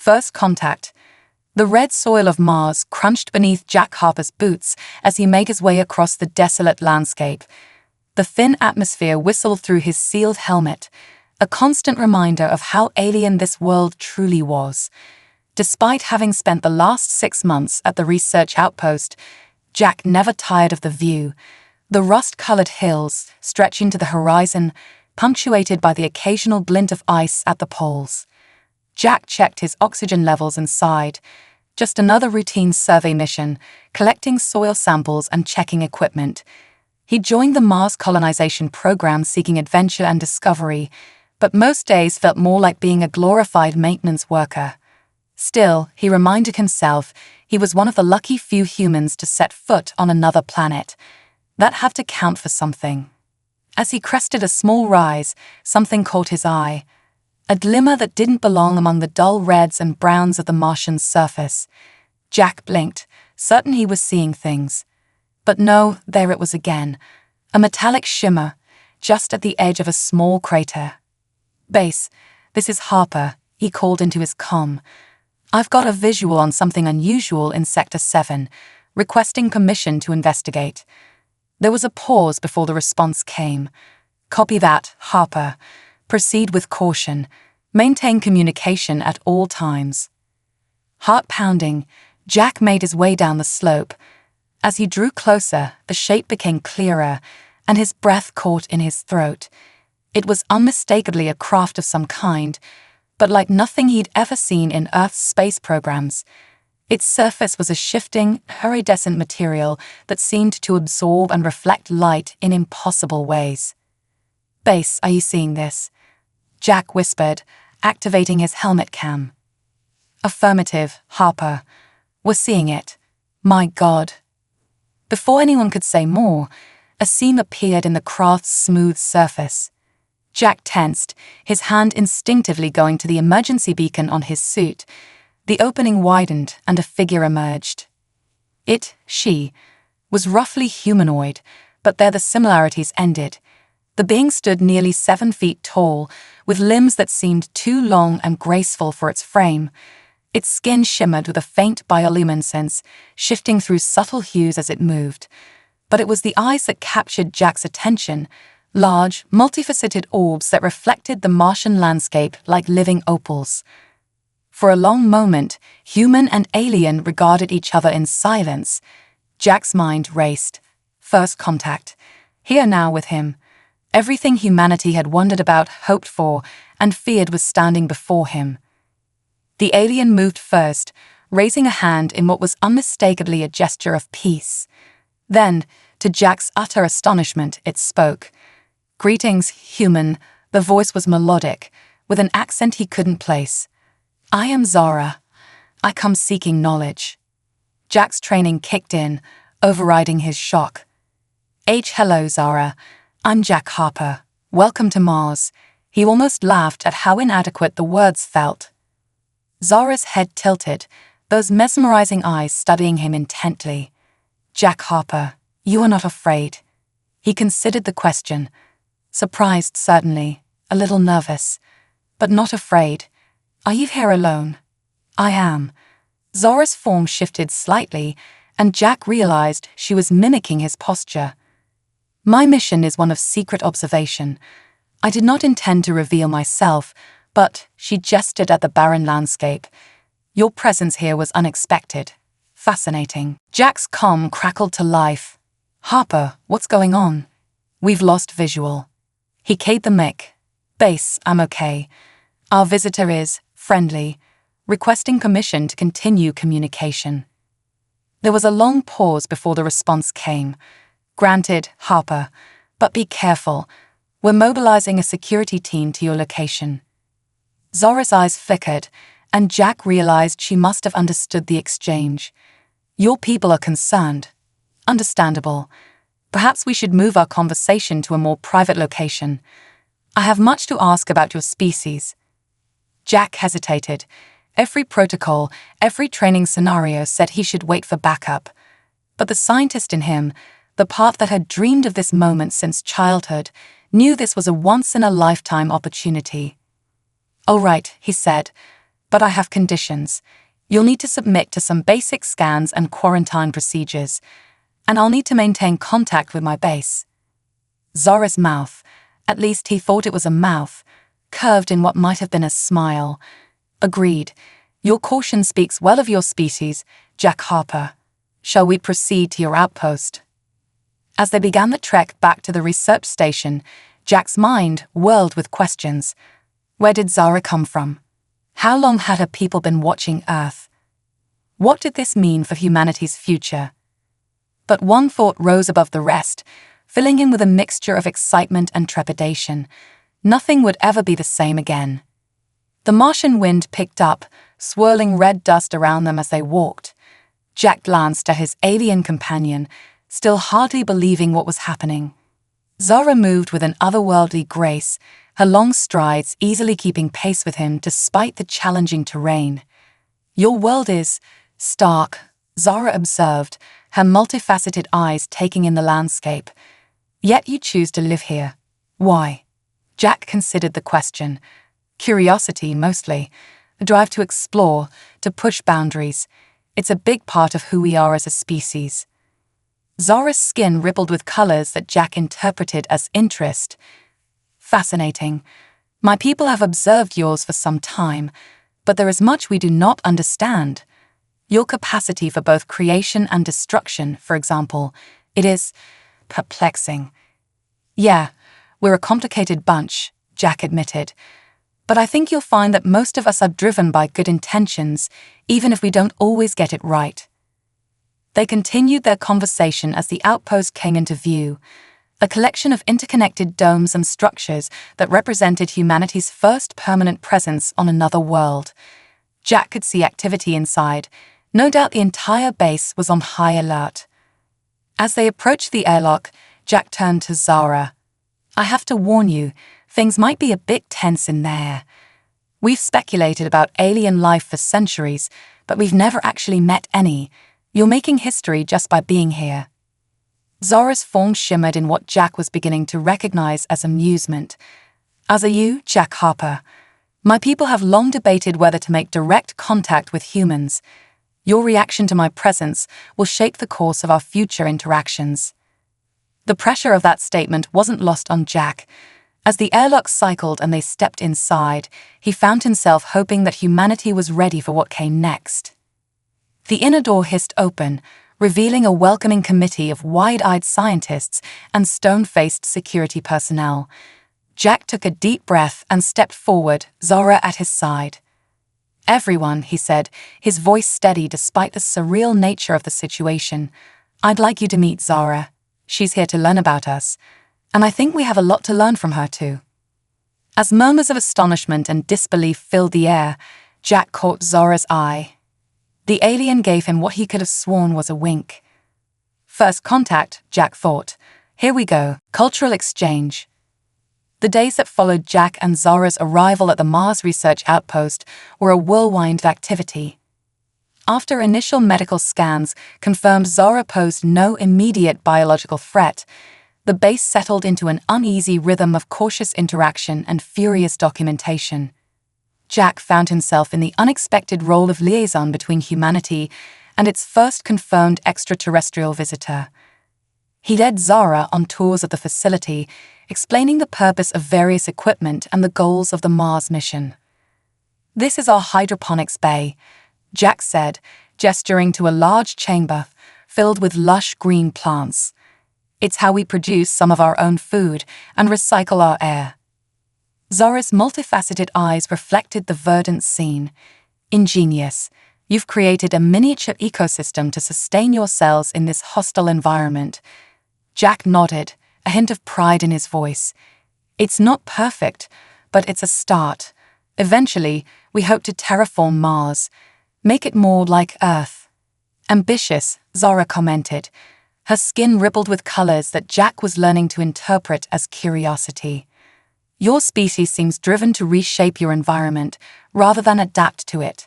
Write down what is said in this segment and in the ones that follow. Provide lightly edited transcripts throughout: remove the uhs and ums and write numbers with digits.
First contact. The red soil of Mars crunched beneath Jack Harper's boots as he made his way across the desolate landscape. The thin atmosphere whistled through his sealed helmet, a constant reminder of how alien this world truly was. Despite having spent the last 6 months at the research outpost, Jack never tired of the view. The rust-colored hills stretching to the horizon, punctuated by the occasional glint of ice at the poles. Jack checked his oxygen levels and sighed. Just another routine survey mission, collecting soil samples and checking equipment. He joined the Mars colonization program seeking adventure and discovery, but most days felt more like being a glorified maintenance worker. Still, he reminded himself, he was one of the lucky few humans to set foot on another planet. That had to count for something. As he crested a small rise, something caught his eye. A glimmer that didn't belong among the dull reds and browns of the Martian's surface. Jack blinked, certain he was seeing things. But no, there it was again. A metallic shimmer, just at the edge of a small crater. "Base, this is Harper," he called into his comm. "I've got a visual on something unusual in Sector 7, requesting permission to investigate." There was a pause before the response came. "Copy that, Harper. Proceed with caution. Maintain communication at all times." Heart pounding, Jack made his way down the slope. As he drew closer, the shape became clearer, and his breath caught in his throat. It was unmistakably a craft of some kind, but like nothing he'd ever seen in Earth's space programs. Its surface was a shifting, iridescent material that seemed to absorb and reflect light in impossible ways. "Base, are you seeing this?" Jack whispered, activating his helmet cam. "Affirmative, Harper. We're seeing it. My God." Before anyone could say more, a seam appeared in the craft's smooth surface. Jack tensed, his hand instinctively going to the emergency beacon on his suit. The opening widened and a figure emerged. She, was roughly humanoid, but there the similarities ended. The being stood nearly 7 feet tall, with limbs that seemed too long and graceful for its frame. Its skin shimmered with a faint bioluminescence, shifting through subtle hues as it moved. But it was the eyes that captured Jack's attention, large, multifaceted orbs that reflected the Martian landscape like living opals. For a long moment, human and alien regarded each other in silence. Jack's mind raced. First contact. Here now with him. Everything humanity had wondered about, hoped for, and feared was standing before him. The alien moved first, raising a hand in what was unmistakably a gesture of peace. Then, to Jack's utter astonishment, it spoke. "Greetings, human." The voice was melodic, with an accent he couldn't place. "I am Zara. I come seeking knowledge." Jack's training kicked in, overriding his shock. Hello, Zara. I'm Jack Harper. Welcome to Mars." He almost laughed at how inadequate the words felt. Zara's head tilted, those mesmerizing eyes studying him intently. "Jack Harper, you are not afraid?" He considered the question. Surprised, certainly, a little nervous, but not afraid. "Are you here alone?" "I am." Zara's form shifted slightly, and Jack realized she was mimicking his posture. "My mission is one of secret observation. I did not intend to reveal myself, but," she gestured at the barren landscape, "your presence here was unexpected. Fascinating." Jack's comm crackled to life. "Harper, what's going on?" "We've lost visual." He keyed the mic. "Base, I'm okay. Our visitor is friendly, requesting permission to continue communication." There was a long pause before the response came. "Granted, Harper, but be careful. We're mobilizing a security team to your location." Zara's eyes flickered, and Jack realized she must have understood the exchange. "Your people are concerned." "Understandable. Perhaps we should move our conversation to a more private location. I have much to ask about your species." Jack hesitated. Every protocol, every training scenario said he should wait for backup. But the scientist in him, the part that had dreamed of this moment since childhood, knew this was a once-in-a-lifetime opportunity. "All right," he said. But I have conditions. You'll need to submit to some basic scans and quarantine procedures, and I'll need to maintain contact with my base. Zora's mouth, at least he thought it was a mouth, curved in what might have been a smile. Agreed. Your caution speaks well of your species, Jack Harper. Shall we proceed to your outpost? As they began the trek back to the research station, Jack's mind whirled with questions. Where did Zara come from? How long had her people been watching Earth? What did this mean for humanity's future? But one thought rose above the rest, filling him with a mixture of excitement and trepidation. Nothing would ever be the same again. The Martian wind picked up, swirling red dust around them as they walked. Jack glanced at his alien companion, still hardly believing what was happening. Zara moved with an otherworldly grace, her long strides easily keeping pace with him despite the challenging terrain. Your world is stark, Zara observed, her multifaceted eyes taking in the landscape. Yet you choose to live here. Why? Jack considered the question. Curiosity, mostly. A drive to explore, to push boundaries. It's a big part of who we are as a species. Zara's skin rippled with colors that Jack interpreted as interest. Fascinating. My people have observed yours for some time, but there is much we do not understand. Your capacity for both creation and destruction, for example, it is perplexing. Yeah, we're a complicated bunch, Jack admitted. But I think you'll find that most of us are driven by good intentions, even if we don't always get it right. They continued their conversation as the outpost came into view, a collection of interconnected domes and structures that represented humanity's first permanent presence on another world. Jack could see activity inside. No doubt the entire base was on high alert. As they approached the airlock, Jack turned to Zara. I have to warn you, things might be a bit tense in there. We've speculated about alien life for centuries, but we've never actually met any. You're making history just by being here. Zara's form shimmered in what Jack was beginning to recognize as amusement. As are you, Jack Harper. My people have long debated whether to make direct contact with humans. Your reaction to my presence will shape the course of our future interactions. The pressure of that statement wasn't lost on Jack. As the airlock cycled and they stepped inside, he found himself hoping that humanity was ready for what came next. The inner door hissed open, revealing a welcoming committee of wide-eyed scientists and stone-faced security personnel. Jack took a deep breath and stepped forward, Zara at his side. Everyone, he said, his voice steady despite the surreal nature of the situation. I'd like you to meet Zara. She's here to learn about us, and I think we have a lot to learn from her too. As murmurs of astonishment and disbelief filled the air, Jack caught Zara's eye. The alien gave him what he could have sworn was a wink. First contact, Jack thought. Here we go, cultural exchange. The days that followed Jack and Zara's arrival at the Mars Research Outpost were a whirlwind of activity. After initial medical scans confirmed Zara posed no immediate biological threat, the base settled into an uneasy rhythm of cautious interaction and furious documentation. Jack found himself in the unexpected role of liaison between humanity and its first confirmed extraterrestrial visitor. He led Zara on tours of the facility, explaining the purpose of various equipment and the goals of the Mars mission. This is our hydroponics bay, Jack said, gesturing to a large chamber filled with lush green plants. It's how we produce some of our own food and recycle our air. Zara's multifaceted eyes reflected the verdant scene. Ingenious. You've created a miniature ecosystem to sustain your cells in this hostile environment. Jack nodded, a hint of pride in his voice. It's not perfect, but it's a start. Eventually, we hope to terraform Mars, make it more like Earth. Ambitious, Zara commented. Her skin rippled with colors that Jack was learning to interpret as curiosity. Your species seems driven to reshape your environment rather than adapt to it.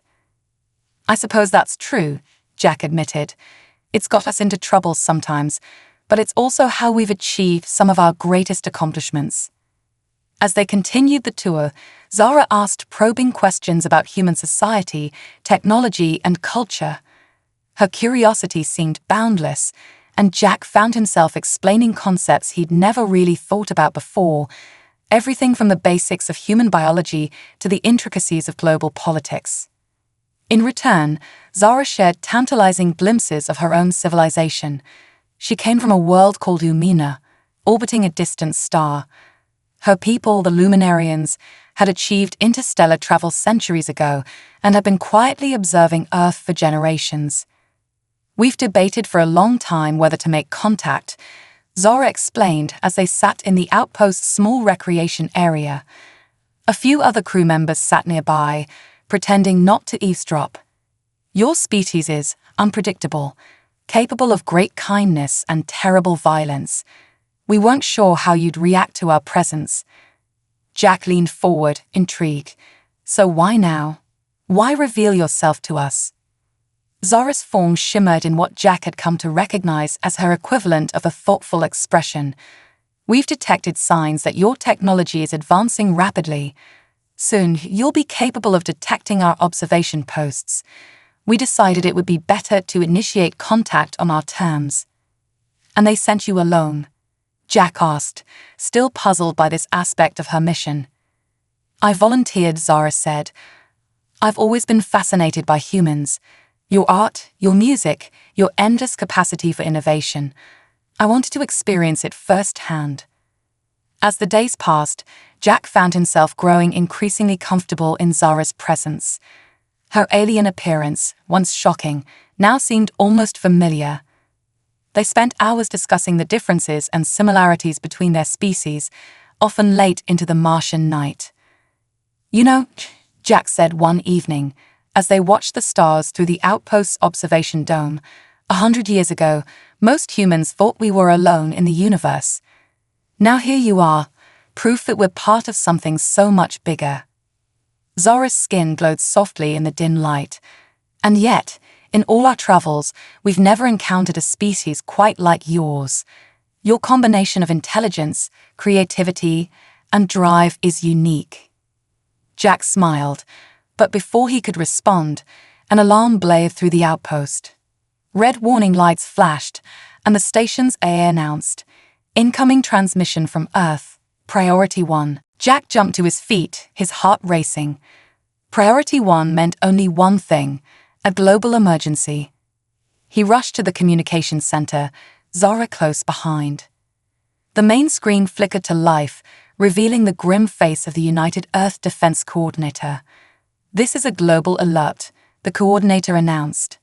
I suppose that's true, Jack admitted. It's got us into trouble sometimes, but it's also how we've achieved some of our greatest accomplishments. As they continued the tour, Zara asked probing questions about human society, technology, and culture. Her curiosity seemed boundless, and Jack found himself explaining concepts he'd never really thought about before, everything from the basics of human biology to the intricacies of global politics. In return, Zara shared tantalizing glimpses of her own civilization. She came from a world called Umina, orbiting a distant star. Her people, the Luminarians, had achieved interstellar travel centuries ago and had been quietly observing Earth for generations. "We've debated for a long time whether to make contact," Zara explained as they sat in the outpost's small recreation area. A few other crew members sat nearby, pretending not to eavesdrop. "Your species is unpredictable, capable of great kindness and terrible violence. We weren't sure how you'd react to our presence." Jack leaned forward, intrigued. "So why now? Why reveal yourself to us?" Zara's form shimmered in what Jack had come to recognize as her equivalent of a thoughtful expression. "We've detected signs that your technology is advancing rapidly. Soon, you'll be capable of detecting our observation posts. We decided it would be better to initiate contact on our terms." "And they sent you alone?" Jack asked, still puzzled by this aspect of her mission. "I volunteered," Zara said. "I've always been fascinated by humans. Your art, your music, your endless capacity for innovation. I wanted to experience it firsthand." As the days passed, Jack found himself growing increasingly comfortable in Zara's presence. Her alien appearance, once shocking, now seemed almost familiar. They spent hours discussing the differences and similarities between their species, often late into the Martian night. "You know," Jack said one evening, as they watched the stars through the outpost's observation dome, 100 years ago, most humans thought we were alone in the universe. Now here you are, proof that we're part of something so much bigger." Zara's skin glowed softly in the dim light. "And yet, in all our travels, we've never encountered a species quite like yours. Your combination of intelligence, creativity, and drive is unique." Jack smiled, but before he could respond, an alarm blared through the outpost. Red warning lights flashed, and the station's AA announced, "Incoming transmission from Earth, Priority 1. Jack jumped to his feet, his heart racing. Priority 1 meant only one thing: a global emergency. He rushed to the communications center, Zara close behind. The main screen flickered to life, revealing the grim face of the United Earth Defense Coordinator. "This is a global alert," the coordinator announced.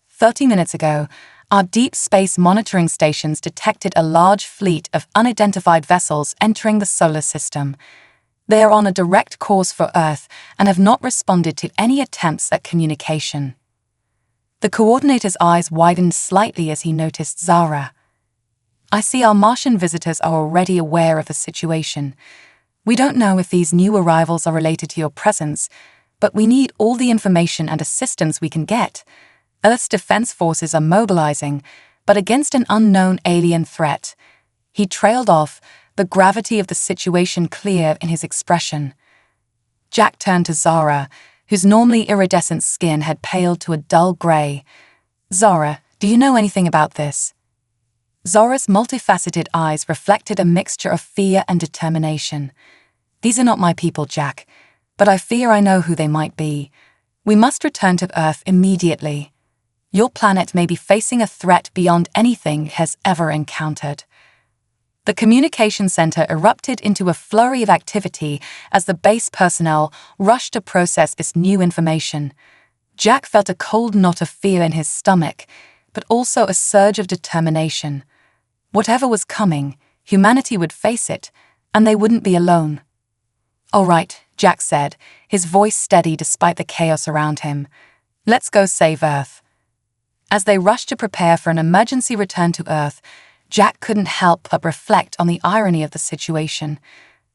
30 minutes ago, our deep space monitoring stations detected a large fleet of unidentified vessels entering the solar system. They are on a direct course for Earth and have not responded to any attempts at communication. The coordinator's eyes widened slightly as he noticed Zara. "I see our Martian visitors are already aware of the situation. We don't know if these new arrivals are related to your presence, but we need all the information and assistance we can get. Earth's defense forces are mobilizing, but against an unknown alien threat." He trailed off, the gravity of the situation clear in his expression. Jack turned to Zara, whose normally iridescent skin had paled to a dull gray. "Zara, do you know anything about this?" Zara's multifaceted eyes reflected a mixture of fear and determination. "These are not my people, Jack, but I fear I know who they might be. We must return to Earth immediately. Your planet may be facing a threat beyond anything it has ever encountered." The communication center erupted into a flurry of activity as the base personnel rushed to process this new information. Jack felt a cold knot of fear in his stomach, but also a surge of determination. Whatever was coming, humanity would face it, and they wouldn't be alone. "All right," Jack said, his voice steady despite the chaos around him. "Let's go save Earth." As they rushed to prepare for an emergency return to Earth, Jack couldn't help but reflect on the irony of the situation.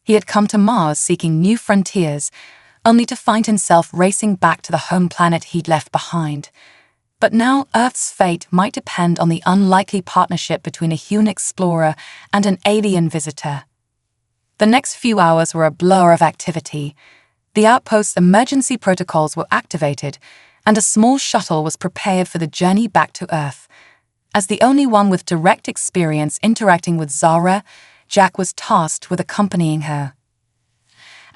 He had come to Mars seeking new frontiers, only to find himself racing back to the home planet he'd left behind. But now Earth's fate might depend on the unlikely partnership between a human explorer and an alien visitor. The next few hours were a blur of activity. The outpost's emergency protocols were activated, and a small shuttle was prepared for the journey back to Earth. As the only one with direct experience interacting with Zara, Jack was tasked with accompanying her.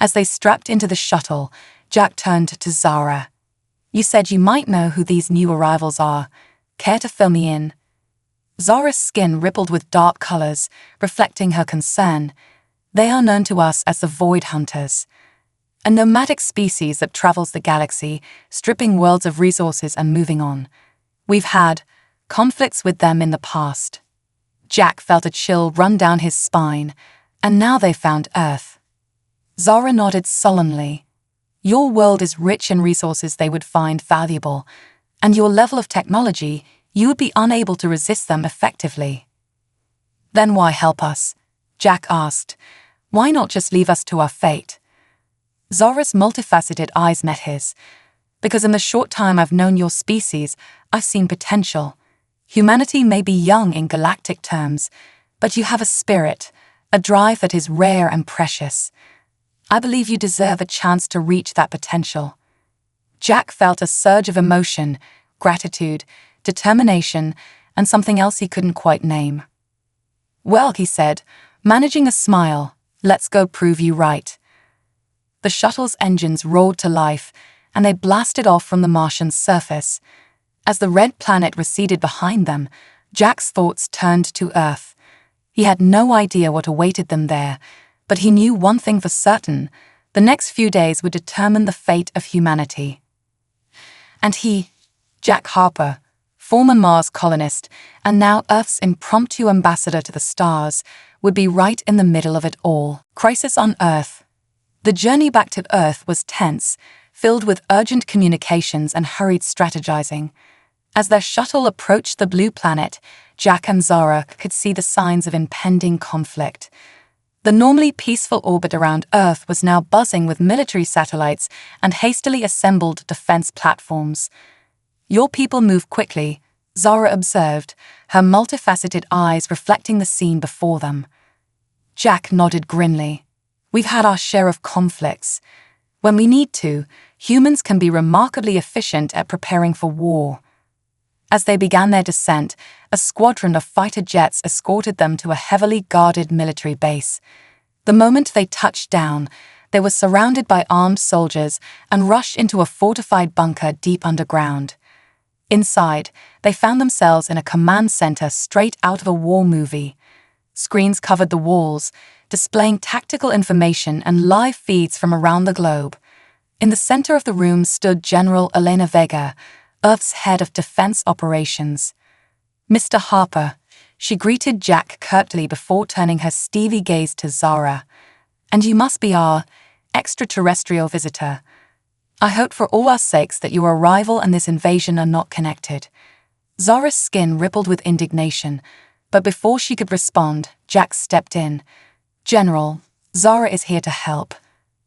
As they strapped into the shuttle, Jack turned to Zara. "You said you might know who these new arrivals are. Care to fill me in?" Zara's skin rippled with dark colors, reflecting her concern. "They are known to us as the Void Hunters, a nomadic species that travels the galaxy, stripping worlds of resources and moving on. We've had conflicts with them in the past." Jack felt a chill run down his spine, and now they found Earth. Zara nodded sullenly. "Your world is rich in resources they would find valuable, and your level of technology, you would be unable to resist them effectively." "Then why help us?" Jack asked. "Why not just leave us to our fate?" Zara's multifaceted eyes met his. "Because in the short time I've known your species, I've seen potential. Humanity may be young in galactic terms, but you have a spirit, a drive that is rare and precious. I believe you deserve a chance to reach that potential." Jack felt a surge of emotion, gratitude, determination, and something else he couldn't quite name. "Well," he said, managing a smile, "let's go prove you right." The shuttle's engines roared to life, and they blasted off from the Martian surface. As the red planet receded behind them, Jack's thoughts turned to Earth. He had no idea what awaited them there, but he knew one thing for certain: the next few days would determine the fate of humanity. And he, Jack Harper, former Mars colonist and now Earth's impromptu ambassador to the stars, would be right in the middle of it all. Crisis on Earth. The journey back to Earth was tense, filled with urgent communications and hurried strategizing. As their shuttle approached the blue planet, Jack and Zara could see the signs of impending conflict. The normally peaceful orbit around Earth was now buzzing with military satellites and hastily assembled defense platforms. "Your people move quickly," Zara observed, her multifaceted eyes reflecting the scene before them. Jack nodded grimly. "We've had our share of conflicts. When we need to, humans can be remarkably efficient at preparing for war." As they began their descent, a squadron of fighter jets escorted them to a heavily guarded military base. The moment they touched down, they were surrounded by armed soldiers and rushed into a fortified bunker deep underground. Inside, they found themselves in a command center straight out of a war movie. Screens covered the walls, displaying tactical information and live feeds from around the globe. In the center of the room stood General Elena Vega, Earth's head of defense operations. "Mr. Harper," she greeted Jack curtly before turning her steely gaze to Zara. "And you must be our extraterrestrial visitor. I hope for all our sakes that your arrival and this invasion are not connected." Zara's skin rippled with indignation, but before she could respond, Jack stepped in. "General, Zara is here to help.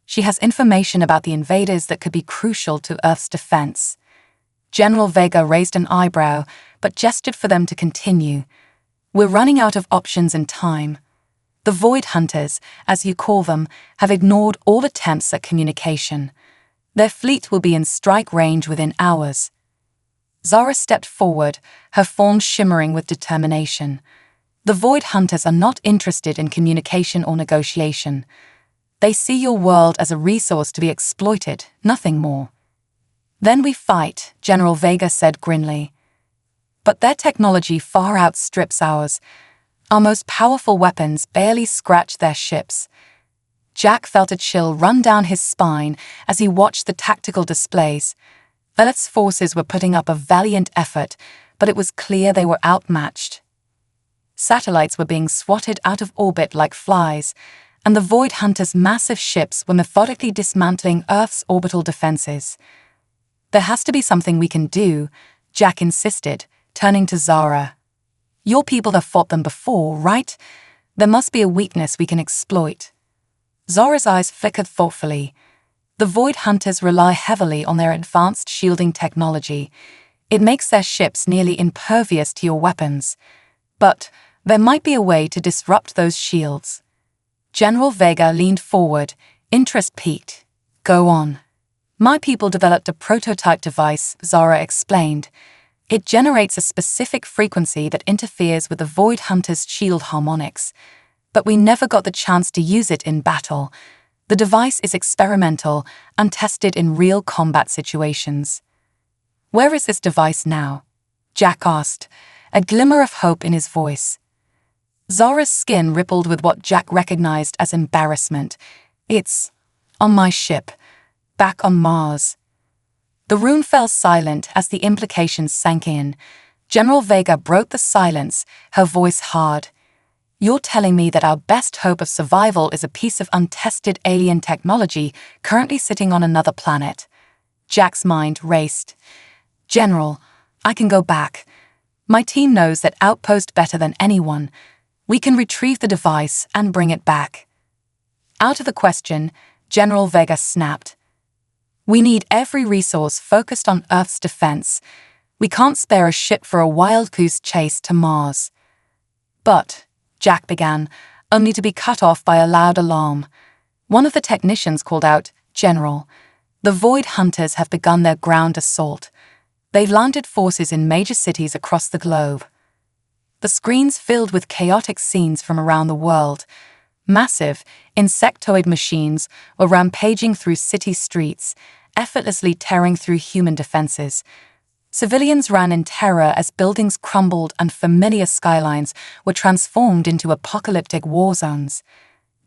She has information about the invaders that could be crucial to Earth's defense." General Vega raised an eyebrow, but gestured for them to continue. "We're running out of options and time. The Void Hunters, as you call them, have ignored all attempts at communication. Their fleet will be in strike range within hours." Zara stepped forward, her form shimmering with determination. "The Void Hunters are not interested in communication or negotiation. They see your world as a resource to be exploited, nothing more." "Then we fight," General Vega said grimly. "But their technology far outstrips ours. Our most powerful weapons barely scratch their ships." Jack felt a chill run down his spine as he watched the tactical displays. Earth's forces were putting up a valiant effort, but it was clear they were outmatched. Satellites were being swatted out of orbit like flies, and the Void Hunters' massive ships were methodically dismantling Earth's orbital defenses. "There has to be something we can do," Jack insisted, turning to Zara. "Your people have fought them before, right? There must be a weakness we can exploit." Zara's eyes flickered thoughtfully. "The Void Hunters rely heavily on their advanced shielding technology. It makes their ships nearly impervious to your weapons. But there might be a way to disrupt those shields." General Vega leaned forward, interest piqued. Go on. My people developed a prototype device, Zara explained. It generates a specific frequency that interferes with the Void Hunter's shield harmonics. But we never got the chance to use it in battle. The device is experimental, untested in real combat situations. Where is this device now? Jack asked, a glimmer of hope in his voice. Zara's skin rippled with what Jack recognized as embarrassment. It's on my ship, back on Mars. The room fell silent as the implications sank in. General Vega broke the silence, her voice hard. You're telling me that our best hope of survival is a piece of untested alien technology currently sitting on another planet? Jack's mind raced. General, I can go back. My team knows that outpost better than anyone. We can retrieve the device and bring it back. Out of the question, General Vega snapped. We need every resource focused on Earth's defense. We can't spare a ship for a wild goose chase to Mars. But, Jack began, only to be cut off by a loud alarm. One of the technicians called out, General, the Void Hunters have begun their ground assault. They've landed forces in major cities across the globe. The screens filled with chaotic scenes from around the world. Massive, insectoid machines were rampaging through city streets, effortlessly tearing through human defenses. Civilians ran in terror as buildings crumbled and familiar skylines were transformed into apocalyptic war zones.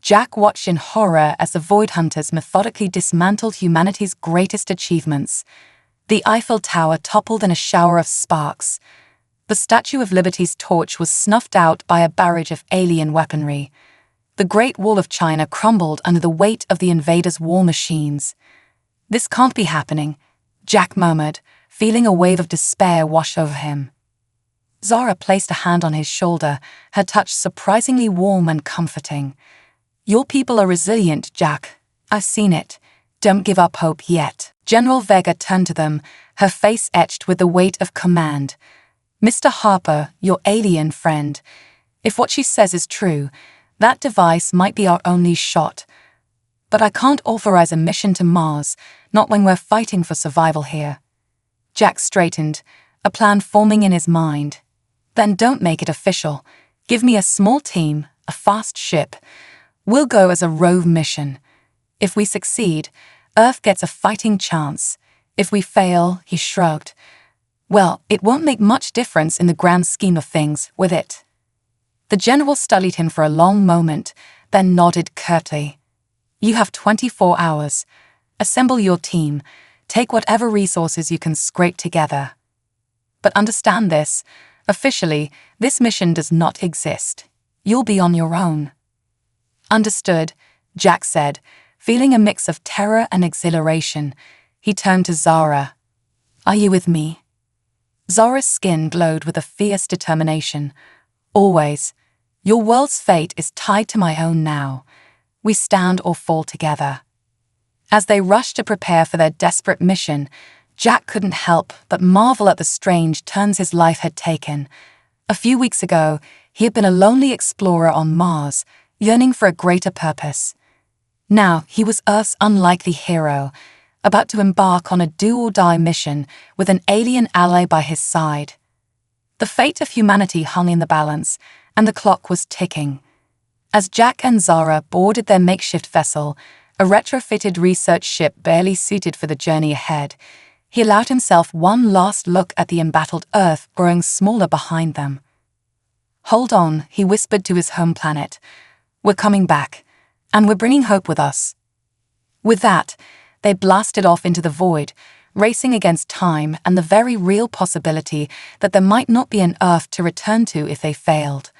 Jack watched in horror as the Void Hunters methodically dismantled humanity's greatest achievements. The Eiffel Tower toppled in a shower of sparks. The Statue of Liberty's torch was snuffed out by a barrage of alien weaponry. The Great Wall of China crumbled under the weight of the invaders' war machines. This can't be happening, Jack murmured, feeling a wave of despair wash over him. Zara placed a hand on his shoulder, her touch surprisingly warm and comforting. Your people are resilient, Jack. I've seen it. Don't give up hope yet. General Vega turned to them, her face etched with the weight of command. Mr. Harper, your alien friend, if what she says is true, that device might be our only shot. But I can't authorize a mission to Mars, not when we're fighting for survival here. Jack straightened, a plan forming in his mind. Then don't make it official. Give me a small team, a fast ship. We'll go as a rogue mission. If we succeed, Earth gets a fighting chance. If we fail, he shrugged. Well, it won't make much difference in the grand scheme of things, will it? The general studied him for a long moment, then nodded curtly. You have 24 hours. Assemble your team. Take whatever resources you can scrape together. But understand this. Officially, this mission does not exist. You'll be on your own. Understood, Jack said, feeling a mix of terror and exhilaration. He turned to Zara. Are you with me? Zara's skin glowed with a fierce determination. Always. Your world's fate is tied to my own now. We stand or fall together. As they rushed to prepare for their desperate mission, Jack couldn't help but marvel at the strange turns his life had taken. A few weeks ago, he had been a lonely explorer on Mars, yearning for a greater purpose. Now he was Earth's unlikely hero, about to embark on a do-or-die mission with an alien ally by his side. The fate of humanity hung in the balance, and the clock was ticking. As Jack and Zara boarded their makeshift vessel, a retrofitted research ship barely suited for the journey ahead, he allowed himself one last look at the embattled Earth growing smaller behind them. Hold on, he whispered to his home planet. We're coming back, and we're bringing hope with us. With that, they blasted off into the void, racing against time and the very real possibility that there might not be an Earth to return to if they failed.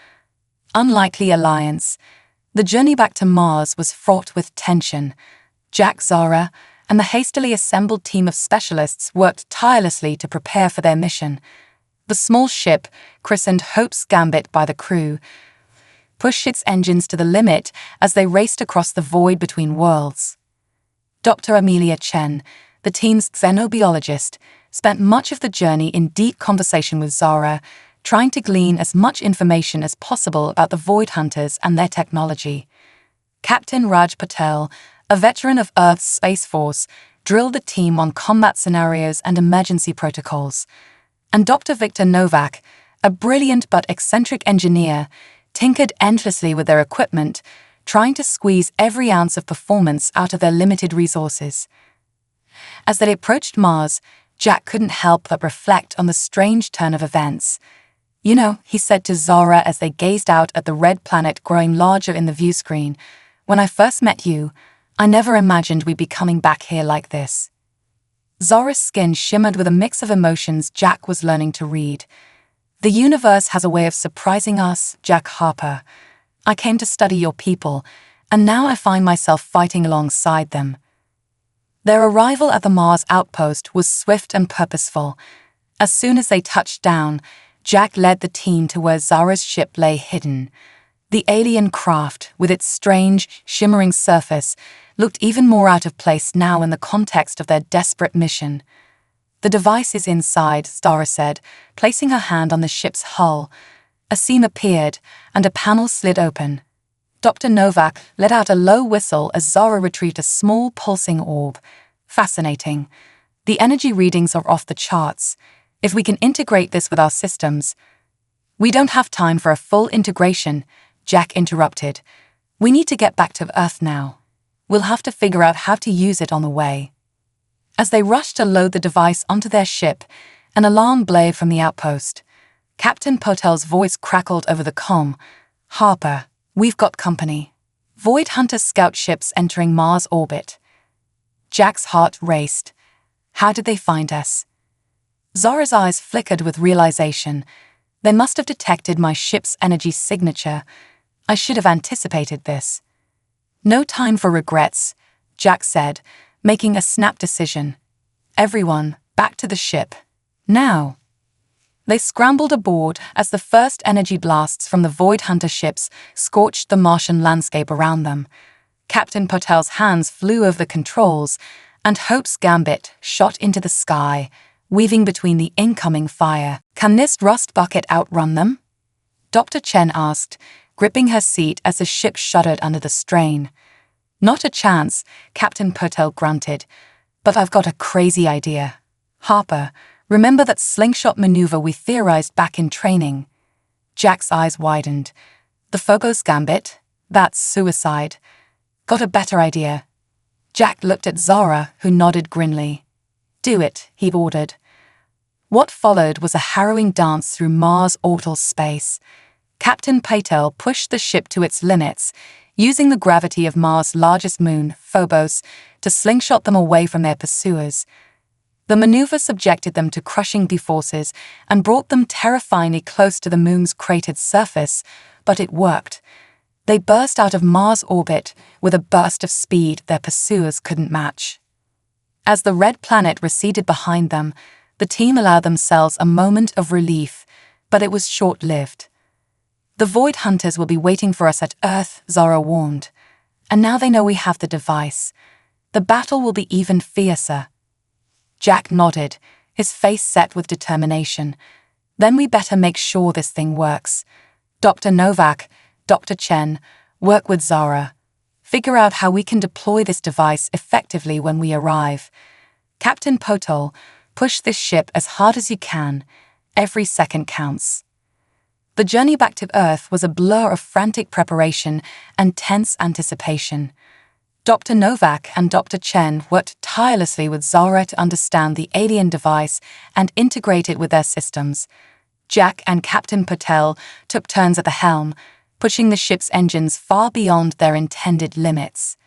Unlikely alliance. The journey back to Mars was fraught with tension. Jack, Zara, and the hastily assembled team of specialists worked tirelessly to prepare for their mission. The small ship, christened Hope's Gambit by the crew, pushed its engines to the limit as they raced across the void between worlds. Dr. Amelia Chen, the team's xenobiologist, spent much of the journey in deep conversation with Zara, trying to glean as much information as possible about the Void Hunters and their technology. Captain Raj Patel, a veteran of Earth's Space Force, drilled the team on combat scenarios and emergency protocols. And Dr. Victor Novak, a brilliant but eccentric engineer, tinkered endlessly with their equipment, trying to squeeze every ounce of performance out of their limited resources. As they approached Mars, Jack couldn't help but reflect on the strange turn of events. "You know," he said to Zara as they gazed out at the red planet growing larger in the view screen, "when I first met you, I never imagined we'd be coming back here like this." Zara's skin shimmered with a mix of emotions Jack was learning to read. "The universe has a way of surprising us, Jack Harper. I came to study your people, and now I find myself fighting alongside them." Their arrival at the Mars outpost was swift and purposeful. As soon as they touched down, Jack led the team to where Zara's ship lay hidden. The alien craft, with its strange, shimmering surface, looked even more out of place now in the context of their desperate mission. "The device is inside," Zara said, placing her hand on the ship's hull. A seam appeared, and a panel slid open. Dr. Novak let out a low whistle as Zara retrieved a small pulsing orb. "Fascinating. The energy readings are off the charts. If we can integrate this with our systems—" "We don't have time for a full integration," Jack interrupted. "We need to get back to Earth now. We'll have to figure out how to use it on the way." As they rushed to load the device onto their ship, an alarm blared from the outpost. Captain Patel's voice crackled over the comm. "Harper, we've got company. Void Hunter scout ships entering Mars orbit." Jack's heart raced. "How did they find us?" Zara's eyes flickered with realization. "They must have detected my ship's energy signature. I should have anticipated this." "No time for regrets," Jack said, making a snap decision. "Everyone, back to the ship. Now." They scrambled aboard as the first energy blasts from the Void Hunter ships scorched the Martian landscape around them. Captain Patel's hands flew over the controls, and Hope's Gambit shot into the sky, weaving between the incoming fire. "Can this rust bucket outrun them?" Dr. Chen asked, gripping her seat as the ship shuddered under the strain. "Not a chance," Captain Patel grunted. "But I've got a crazy idea. Harper, remember that slingshot maneuver we theorized back in training?" Jack's eyes widened. "The Phobos Gambit? That's suicide. Got a better idea." Jack looked at Zara, who nodded grimly. "Do it," he ordered. What followed was a harrowing dance through Mars orbital space. Captain Patel pushed the ship to its limits, using the gravity of Mars' largest moon, Phobos, to slingshot them away from their pursuers. The maneuver subjected them to crushing B-forces and brought them terrifyingly close to the moon's cratered surface, but it worked. They burst out of Mars orbit with a burst of speed their pursuers couldn't match. As the red planet receded behind them, the team allowed themselves a moment of relief, but it was short-lived. "The Void Hunters will be waiting for us at Earth," Zara warned. "And now they know we have the device. The battle will be even fiercer." Jack nodded, his face set with determination. "Then we better make sure this thing works. Dr. Novak, Dr. Chen, work with Zara. Figure out how we can deploy this device effectively when we arrive. Captain Patel, push this ship as hard as you can. Every second counts." The journey back to Earth was a blur of frantic preparation and tense anticipation. Dr. Novak and Dr. Chen worked tirelessly with Zara to understand the alien device and integrate it with their systems. Jack and Captain Patel took turns at the helm, pushing the ship's engines far beyond their intended limits.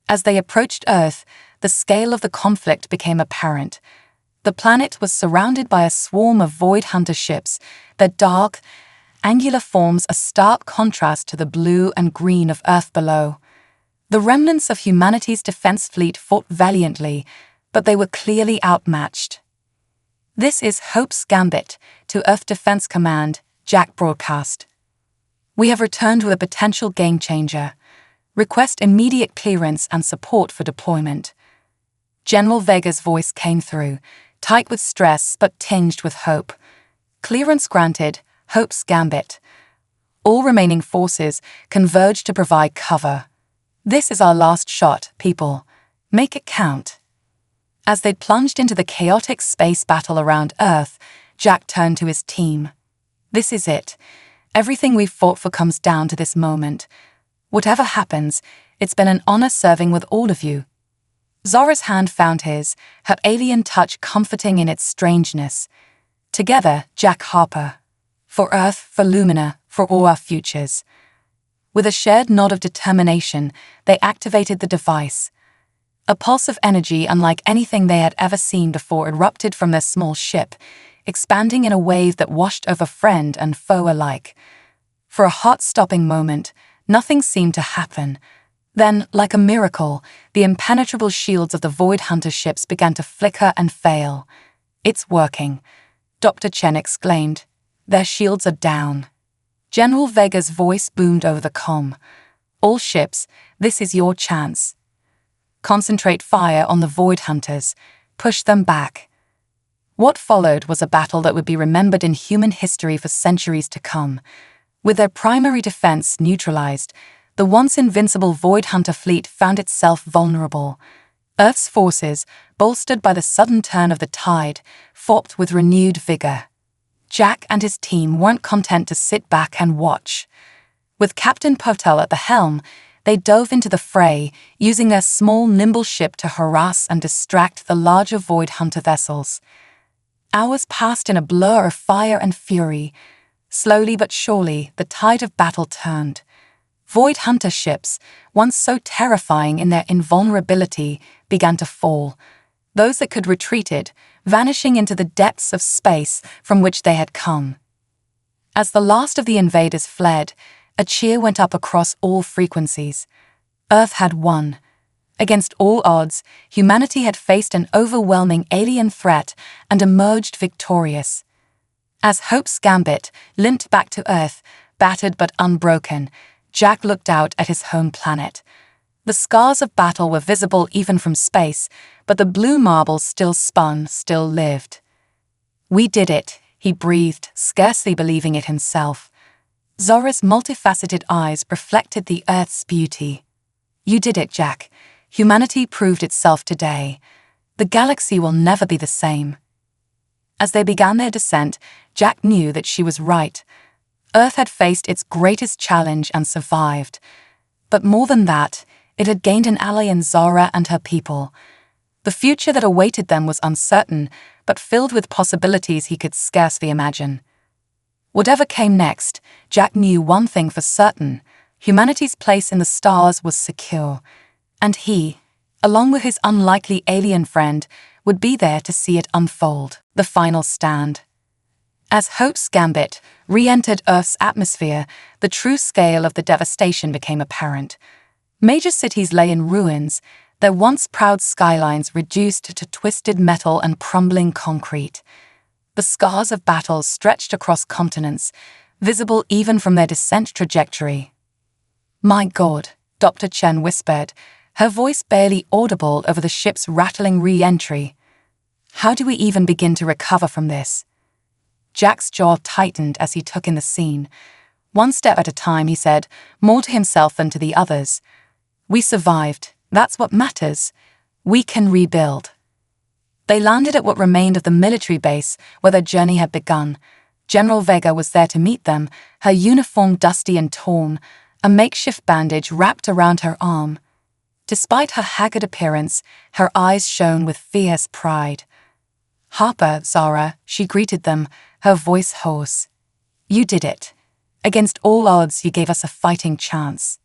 As they approached Earth, the scale of the conflict became apparent. The planet was surrounded by a swarm of Void Hunter ships, their dark, angular forms a stark contrast to the blue and green of Earth below. The remnants of humanity's defense fleet fought valiantly, but they were clearly outmatched. "This is Hope's Gambit to Earth Defense Command," Jack broadcast. "We have returned with a potential game-changer. Request immediate clearance and support for deployment." General Vega's voice came through, tight with stress but tinged with hope. "Clearance granted, Hope's Gambit. All remaining forces converge to provide cover. This is our last shot, people. Make it count. As they'd plunged into the chaotic space battle around Earth, Jack turned to his team. This is it. Everything we've fought for comes down to this moment. Whatever happens, it's been an honor serving with all of you. Zora's hand found his, her alien touch comforting in its strangeness. Together, Jack Harper. For Earth, for Lumina, for all our futures. With a shared nod of determination, they activated the device. A pulse of energy unlike anything they had ever seen before erupted from their small ship, expanding in a wave that washed over friend and foe alike. For a heart-stopping moment, nothing seemed to happen. Then, like a miracle, the impenetrable shields of the Void Hunter ships began to flicker and fail. "It's working," Dr. Chen exclaimed. "Their shields are down." General Vega's voice boomed over the comm. "All ships, this is your chance. Concentrate fire on the Void Hunters. Push them back." What followed was a battle that would be remembered in human history for centuries to come. With their primary defense neutralized, the once invincible Void Hunter fleet found itself vulnerable. Earth's forces, bolstered by the sudden turn of the tide, fought with renewed vigor. Jack and his team weren't content to sit back and watch. With Captain Potel at the helm, they dove into the fray, using their small, nimble ship to harass and distract the larger Void Hunter vessels. Hours passed in a blur of fire and fury. Slowly but surely, the tide of battle turned. Void Hunter ships, once so terrifying in their invulnerability, began to fall. Those that could retreated, vanishing into the depths of space from which they had come. As the last of the invaders fled, a cheer went up across all frequencies. Earth had won. Against all odds, humanity had faced an overwhelming alien threat and emerged victorious. As Hope's gambit limped back to Earth, battered but unbroken, Jack looked out at his home planet. The scars of battle were visible even from space, but the blue marble still spun, still lived. "We did it," he breathed, scarcely believing it himself. Zora's multifaceted eyes reflected the Earth's beauty. "You did it, Jack. Humanity proved itself today. The galaxy will never be the same." As they began their descent, Jack knew that she was right. Earth had faced its greatest challenge and survived. But more than that, it had gained an ally in Zora and her people. The future that awaited them was uncertain, but filled with possibilities he could scarcely imagine. Whatever came next, Jack knew one thing for certain: humanity's place in the stars was secure. And he, along with his unlikely alien friend, would be there to see it unfold. The final stand. As Hope's gambit re-entered Earth's atmosphere, the true scale of the devastation became apparent. Major cities lay in ruins, their once proud skylines reduced to twisted metal and crumbling concrete. The scars of battles stretched across continents, visible even from their descent trajectory. "My God," Dr. Chen whispered, her voice barely audible over the ship's rattling re-entry. "How do we even begin to recover from this?" Jack's jaw tightened as he took in the scene. "One step at a time," he said, more to himself than to the others. "We survived. That's what matters. We can rebuild." They landed at what remained of the military base where their journey had begun. General Vega was there to meet them, her uniform dusty and torn, a makeshift bandage wrapped around her arm. Despite her haggard appearance, her eyes shone with fierce pride. "Harper, Zora," she greeted them, her voice hoarse. "You did it. Against all odds, you gave us a fighting chance."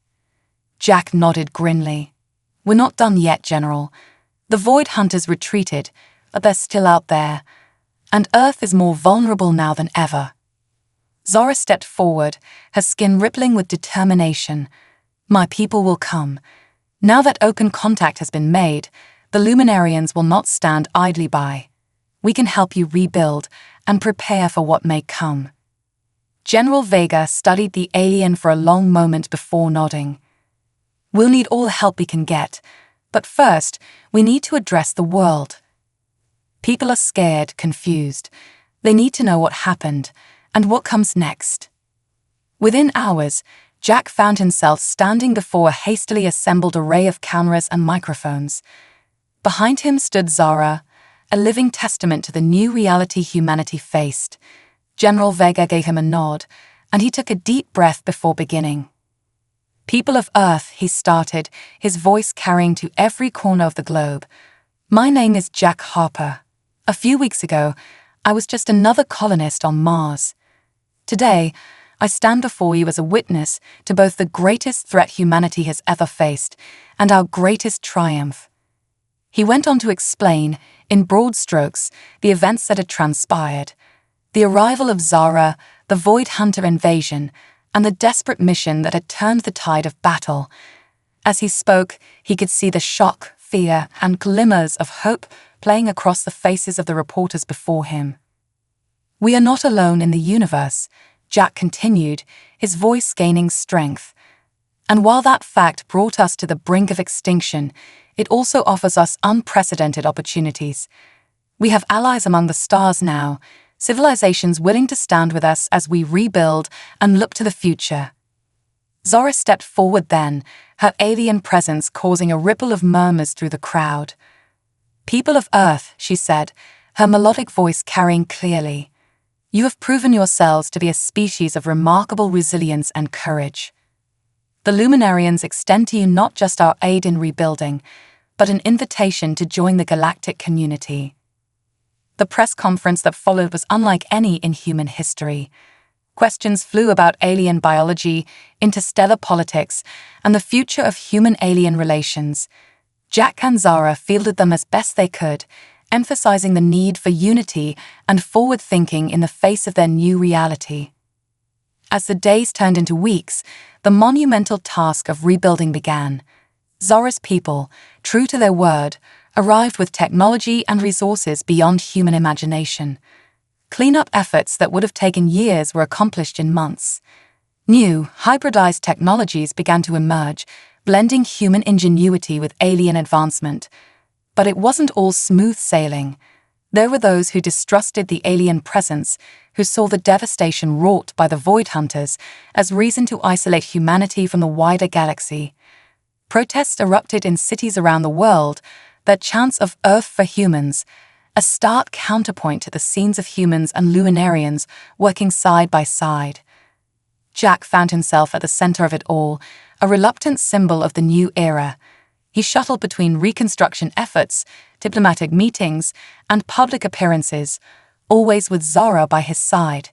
Jack nodded grimly. "We're not done yet, General. The Void Hunters retreated, but they're still out there, and Earth is more vulnerable now than ever." Zora stepped forward, her skin rippling with determination. "My people will come. Now that open contact has been made, the Luminarians will not stand idly by. We can help you rebuild and prepare for what may come." General Vega studied the alien for a long moment before nodding. "We'll need all the help we can get, but first, we need to address the world. People are scared, confused. They need to know what happened and what comes next." Within hours, Jack found himself standing before a hastily assembled array of cameras and microphones. Behind him stood Zara, a living testament to the new reality humanity faced. General Vega gave him a nod, and he took a deep breath before beginning. "People of Earth," he started, his voice carrying to every corner of the globe. "My name is Jack Harper. A few weeks ago, I was just another colonist on Mars. Today, I stand before you as a witness to both the greatest threat humanity has ever faced and our greatest triumph." He went on to explain, in broad strokes, the events that had transpired: the arrival of Zara, the Void Hunter invasion, and the desperate mission that had turned the tide of battle. As he spoke, he could see the shock, fear, and glimmers of hope playing across the faces of the reporters before him. "We are not alone in the universe," Jack continued, his voice gaining strength. "And while that fact brought us to the brink of extinction, it also offers us unprecedented opportunities. We have allies among the stars now, civilizations willing to stand with us as we rebuild and look to the future." Zara stepped forward then, her alien presence causing a ripple of murmurs through the crowd. "People of Earth," she said, her melodic voice carrying clearly, "you have proven yourselves to be a species of remarkable resilience and courage. The Luminarians extend to you not just our aid in rebuilding, but an invitation to join the galactic community." The press conference that followed was unlike any in human history. Questions flew about alien biology, interstellar politics, and the future of human-alien relations. Jack and Zara fielded them as best they could, emphasizing the need for unity and forward-thinking in the face of their new reality. As the days turned into weeks, the monumental task of rebuilding began. Zara's people, true to their word, arrived with technology and resources beyond human imagination. Cleanup efforts that would have taken years were accomplished in months. New, hybridized technologies began to emerge, blending human ingenuity with alien advancement. But it wasn't all smooth sailing. There were those who distrusted the alien presence, who saw the devastation wrought by the Void Hunters as reason to isolate humanity from the wider galaxy. Protests erupted in cities around the world, their chants of Earth for humans, a stark counterpoint to the scenes of humans and Luminarians working side by side. Jack found himself at the center of it all, a reluctant symbol of the new era. He shuttled between reconstruction efforts, diplomatic meetings, and public appearances, always with Zara by his side.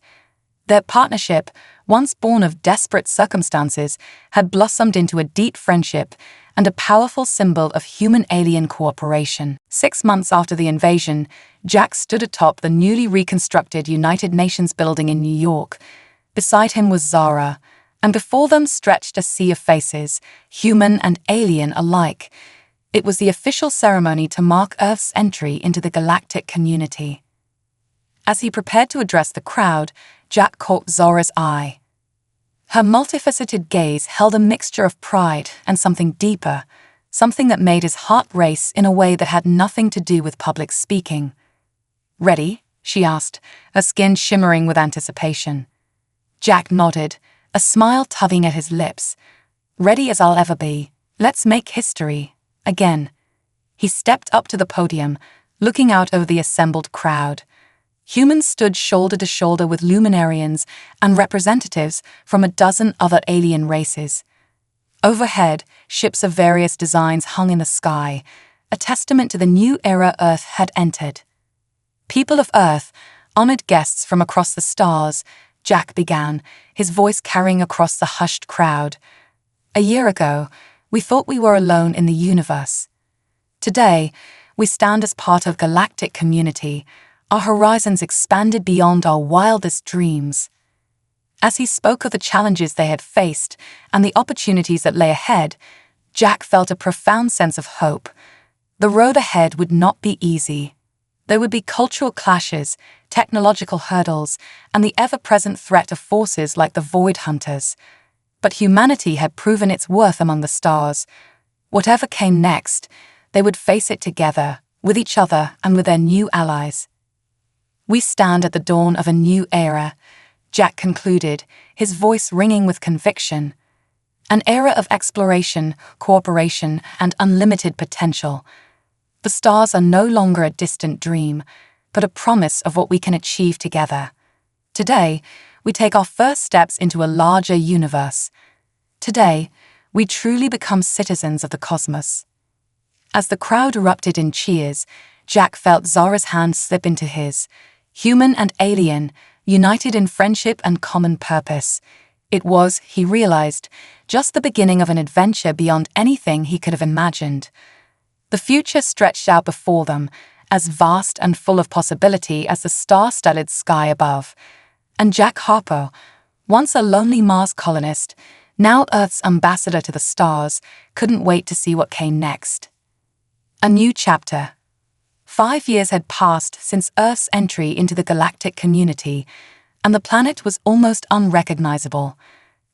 Their partnership, once born of desperate circumstances, had blossomed into a deep friendship and a powerful symbol of human-alien cooperation. 6 months after the invasion, Jack stood atop the newly reconstructed United Nations building in New York. Beside him was Zara, and before them stretched a sea of faces, human and alien alike. It was the official ceremony to mark Earth's entry into the galactic community. As he prepared to address the crowd, Jack caught Zara's eye. Her multifaceted gaze held a mixture of pride and something deeper, something that made his heart race in a way that had nothing to do with public speaking. "Ready?" she asked, her skin shimmering with anticipation. Jack nodded, a smile tugging at his lips. "Ready as I'll ever be. Let's make history. Again." He stepped up to the podium, looking out over the assembled crowd. Humans stood shoulder to shoulder with Luminarians and representatives from a dozen other alien races. Overhead, ships of various designs hung in the sky, a testament to the new era Earth had entered. "People of Earth, honored guests from across the stars," Jack began, his voice carrying across the hushed crowd. "A year ago, we thought we were alone in the universe. Today, we stand as part of a galactic community, our horizons expanded beyond our wildest dreams." As he spoke of the challenges they had faced and the opportunities that lay ahead, Jack felt a profound sense of hope. The road ahead would not be easy. There would be cultural clashes, technological hurdles, and the ever-present threat of forces like the Void Hunters. But humanity had proven its worth among the stars. Whatever came next, they would face it together, with each other and with their new allies. "We stand at the dawn of a new era," Jack concluded, his voice ringing with conviction. An era of exploration, cooperation, and unlimited potential. The stars are no longer a distant dream, but a promise of what we can achieve together. Today, we take our first steps into a larger universe. Today, we truly become citizens of the cosmos. As the crowd erupted in cheers, Jack felt Zara's hand slip into his. Human and alien, united in friendship and common purpose. It was, he realized, just the beginning of an adventure beyond anything he could have imagined. The future stretched out before them, as vast and full of possibility as the star-studded sky above. And Jack Harper, once a lonely Mars colonist, now Earth's ambassador to the stars, couldn't wait to see what came next. A new chapter. 5 years had passed since Earth's entry into the galactic community, and the planet was almost unrecognizable.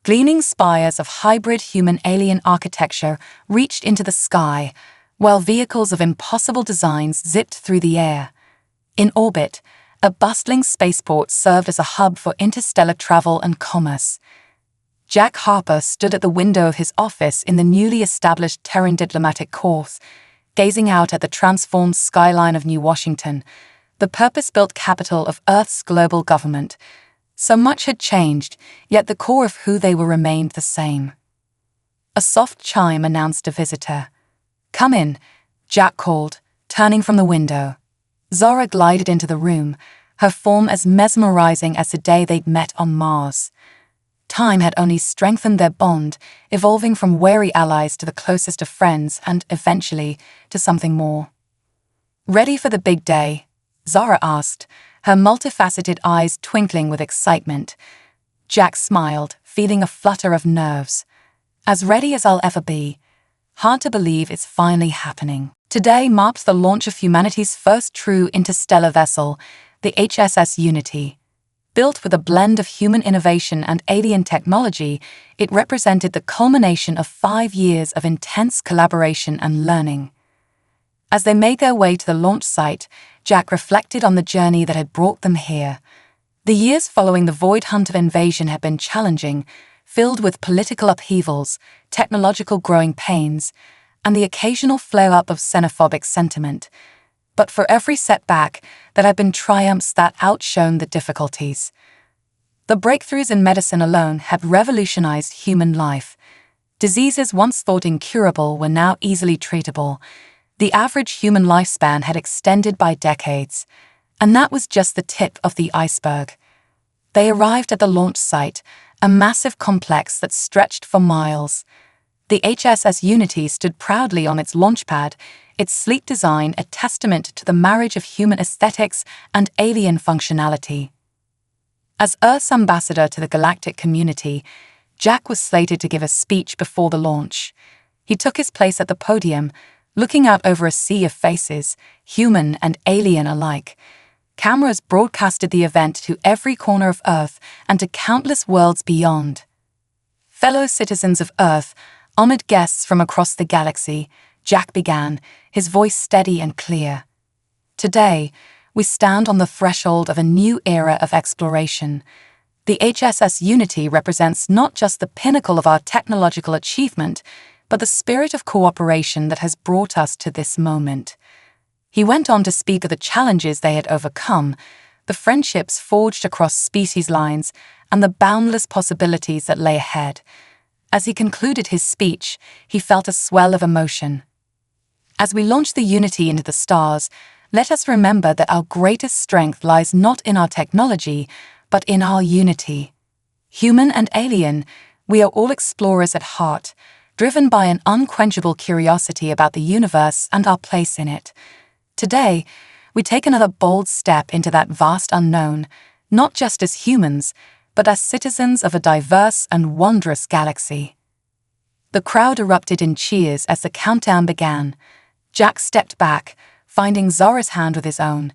Gleaming spires of hybrid human-alien architecture reached into the sky, while vehicles of impossible designs zipped through the air. In orbit, a bustling spaceport served as a hub for interstellar travel and commerce. Jack Harper stood at the window of his office in the newly established Terran Diplomatic Corps, gazing out at the transformed skyline of New Washington, the purpose-built capital of Earth's global government. So much had changed, yet the core of who they were remained the same. A soft chime announced a visitor. "Come in," Jack called, turning from the window. Zara glided into the room, her form as mesmerizing as the day they'd met on Mars. Time had only strengthened their bond, evolving from wary allies to the closest of friends and, eventually, to something more. "Ready for the big day?" Zara asked, her multifaceted eyes twinkling with excitement. Jack smiled, feeling a flutter of nerves. "As ready as I'll ever be. Hard to believe it's finally happening." Today marked the launch of humanity's first true interstellar vessel, the HSS Unity. Built with a blend of human innovation and alien technology, it represented the culmination of 5 years of intense collaboration and learning. As they made their way to the launch site, Jack reflected on the journey that had brought them here. The years following the Void Hunter invasion had been challenging, filled with political upheavals, technological growing pains, and the occasional flare-up of xenophobic sentiment. But for every setback, there had been triumphs that outshone the difficulties. The breakthroughs in medicine alone had revolutionized human life. Diseases once thought incurable were now easily treatable. The average human lifespan had extended by decades, and that was just the tip of the iceberg. They arrived at the launch site, a massive complex that stretched for miles. The HSS Unity stood proudly on its launchpad, its sleek design a testament to the marriage of human aesthetics and alien functionality. As Earth's ambassador to the galactic community, Jack was slated to give a speech before the launch. He took his place at the podium, looking out over a sea of faces, human and alien alike. Cameras broadcasted the event to every corner of Earth and to countless worlds beyond. Fellow citizens of Earth, honored guests from across the galaxy, Jack began, his voice steady and clear. Today, we stand on the threshold of a new era of exploration. The HSS Unity represents not just the pinnacle of our technological achievement, but the spirit of cooperation that has brought us to this moment. He went on to speak of the challenges they had overcome, the friendships forged across species lines, and the boundless possibilities that lay ahead. As he concluded his speech, he felt a swell of emotion. As we launch the Unity into the stars, let us remember that our greatest strength lies not in our technology, but in our unity. Human and alien, we are all explorers at heart, driven by an unquenchable curiosity about the universe and our place in it. Today, we take another bold step into that vast unknown, not just as humans, but as citizens of a diverse and wondrous galaxy. The crowd erupted in cheers as the countdown began. Jack stepped back, finding Zara's hand with his own.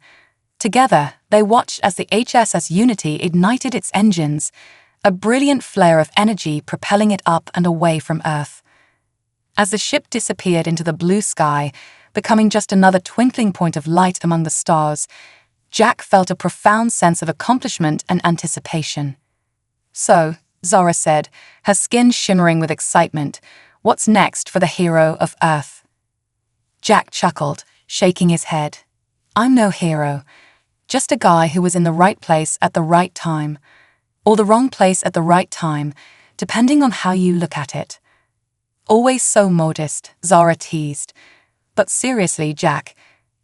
Together, they watched as the HSS Unity ignited its engines, a brilliant flare of energy propelling it up and away from Earth. As the ship disappeared into the blue sky, becoming just another twinkling point of light among the stars, Jack felt a profound sense of accomplishment and anticipation. So, Zara said, her skin shimmering with excitement. What's next for the hero of Earth? Jack chuckled, shaking his head. I'm no hero. Just a guy who was in the right place at the right time. Or the wrong place at the right time, depending on how you look at it. Always so modest, Zara teased. But seriously, Jack,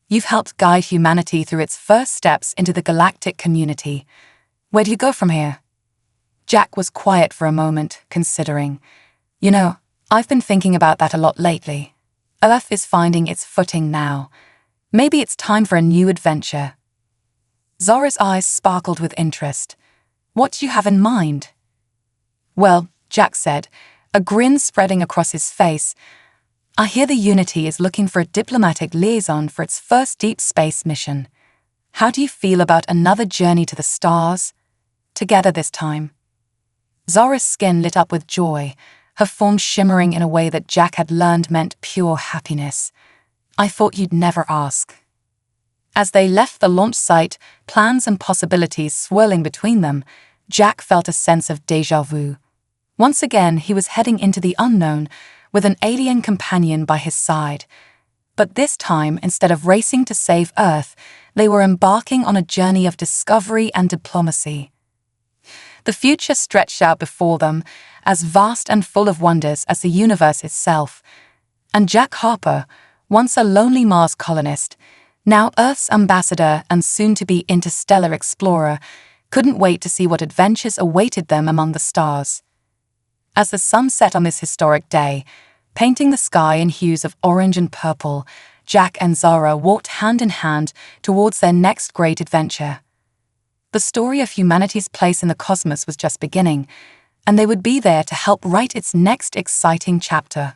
you've helped guide humanity through its first steps into the galactic community. Where do you go from here? Jack was quiet for a moment, considering. You know, I've been thinking about that a lot lately. Earth is finding its footing now. Maybe it's time for a new adventure. Zara's eyes sparkled with interest. What do you have in mind? Well, Jack said, a grin spreading across his face. I hear the Unity is looking for a diplomatic liaison for its first deep space mission. How do you feel about another journey to the stars? Together this time. Zara's skin lit up with joy, her form shimmering in a way that Jack had learned meant pure happiness. I thought you'd never ask. As they left the launch site, plans and possibilities swirling between them, Jack felt a sense of déjà vu. Once again, he was heading into the unknown with an alien companion by his side. But this time, instead of racing to save Earth, they were embarking on a journey of discovery and diplomacy. The future stretched out before them, as vast and full of wonders as the universe itself. And Jack Harper, once a lonely Mars colonist, now Earth's ambassador and soon-to-be interstellar explorer, couldn't wait to see what adventures awaited them among the stars. As the sun set on this historic day, painting the sky in hues of orange and purple, Jack and Zara walked hand in hand towards their next great adventure. The story of humanity's place in the cosmos was just beginning, and they would be there to help write its next exciting chapter.